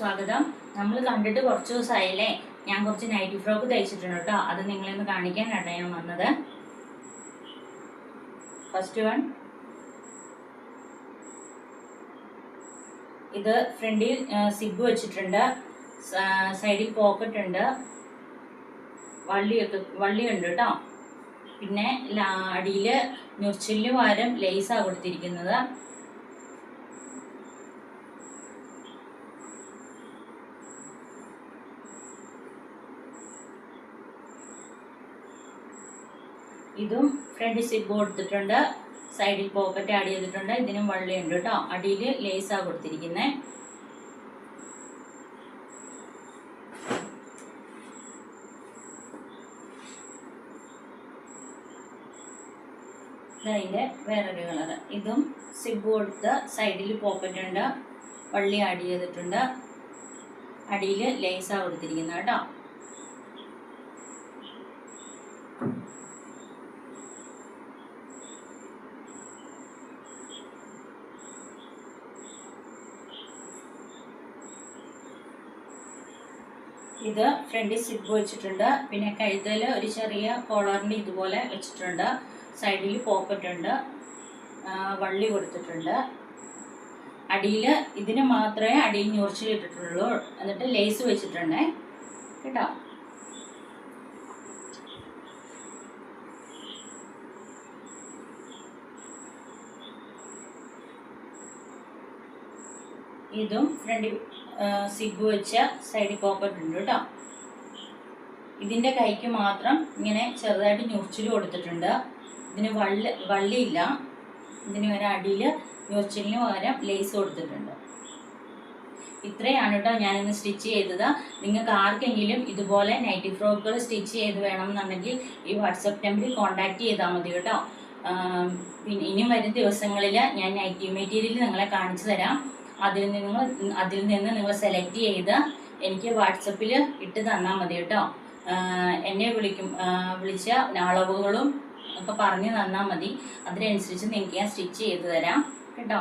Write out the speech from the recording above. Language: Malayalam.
സ്വാഗതം. നമ്മൾ കണ്ടിട്ട് കുറച്ച് ദിവസമായില്ലേ. ഞാൻ കുറച്ച് നൈറ്റി ഫ്രോക്ക് തയ്ച്ചിട്ടുണ്ട് കേട്ടോ. അത് നിങ്ങളെന്ന് കാണിക്കാനാണ് ഞാൻ വന്നത്. ഫസ്റ്റ് വൺ, ഇത് ഫ്രണ്ടിൽ സിബ് വെച്ചിട്ടുണ്ട്, സൈഡിൽ പോക്കറ്റ് ഉണ്ട്, വള്ളിയുണ്ട് കേട്ടോ. പിന്നെ അടിയിൽ ഞൊറിച്ചിലിന് പകരം ലേസാണ് കൊടുത്തിരിക്കുന്നത്. ഇതും ഫ്രണ്ട് സിബ് കൊടുത്തിട്ടുണ്ട്, സൈഡിൽ പോക്കറ്റ് ആഡ് ചെയ്തിട്ടുണ്ട്. ഇതിനും വള്ളിയുണ്ട് കേട്ടോ. അടിയിൽ ലേസാണ് കൊടുത്തിരിക്കുന്നത്. ഇതിൻ്റെ വേറൊരു കളറ്. ഇതും സിബ് കൊടുത്ത് സൈഡിൽ പോക്കറ്റ് ഉണ്ട്, വള്ളി ആഡ് ചെയ്തിട്ടുണ്ട്, അടിയിൽ ലേസാണ് കൊടുത്തിരിക്കുന്നത് കേട്ടോ. ഇത് ഫ്രണ്ടിൽ സിബ് വെച്ചിട്ടുണ്ട്. പിന്നെ കഴുത്തിൽ ഒരു ചെറിയ കോളറിൻ്റെ ഇതുപോലെ വെച്ചിട്ടുണ്ട്. സൈഡിൽ പോക്കറ്റ് ഉണ്ട്, വള്ളി കൊടുത്തിട്ടുണ്ട്. അടിയിൽ ഇതിന് മാത്രമേ അടിയിൽ ഞൊറിച്ചിലിട്ടിട്ടുള്ളൂ. എന്നിട്ട് ലേസ് വെച്ചിട്ടുണ്ട് കേട്ടോ. ഇതും ഫ്രണ്ടിൽ സിബ് വെച്ച സൈഡിൽ പോക്കറ്റ് ഉണ്ട് കേട്ടോ. ഇതിൻ്റെ കൈക്ക് മാത്രം ഇങ്ങനെ ചെറുതായിട്ട് ഞൊറിച്ചിൽ കൊടുത്തിട്ടുണ്ട്. ഇതിന് വള്ളിയില്ല. ഇതിന് ഒരു അടിയിൽ ഞൊറിച്ചിലിന് പകരം ലേസ് കൊടുത്തിട്ടുണ്ട്. ഇത്രയാണ് കേട്ടോ ഞാനിന്ന് സ്റ്റിച്ച് ചെയ്തത്. നിങ്ങൾക്ക് ആർക്കെങ്കിലും ഇതുപോലെ നൈറ്റി ഫ്രോക്കുകൾ സ്റ്റിച്ച് ചെയ്ത് വേണമെന്നുണ്ടെങ്കിൽ ഈ വാട്സപ്പ് നമ്പറിൽ കോൺടാക്റ്റ് ചെയ്താൽ മതി കേട്ടോ. പിന്നെ ഇനി വരും ദിവസങ്ങളിൽ ഞാൻ നൈറ്റി മെറ്റീരിയൽ നിങ്ങളെ കാണിച്ചു തരാം. അതിൽ നിന്ന് നിങ്ങൾ സെലക്ട് ചെയ്ത് എനിക്ക് വാട്സപ്പിൽ ഇട്ട് തന്നാൽ മതി കേട്ടോ. എന്നെ വിളിച്ച അളവുകളും ഒക്കെ പറഞ്ഞു തന്നാൽ മതി. അതിനനുസരിച്ച് നിങ്ങൾക്ക് ഞാൻ സ്റ്റിച്ച് ചെയ്ത് തരാം കേട്ടോ.